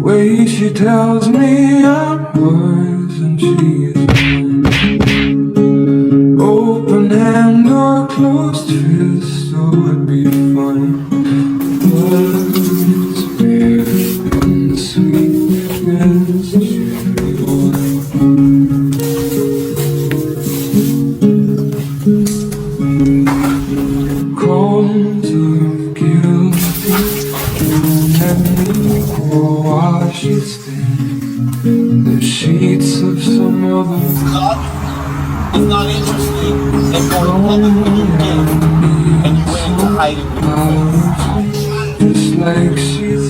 way she tells me I'm hers and she is mine. Open hand or closed fist, so I'd be fine. But it's weird and sweet as cherry oil. Cold of guilt and while she's thin, the sheets of some other. It's not interesting if you're independent when you're gay and you went into hiding with your friends. Just like she's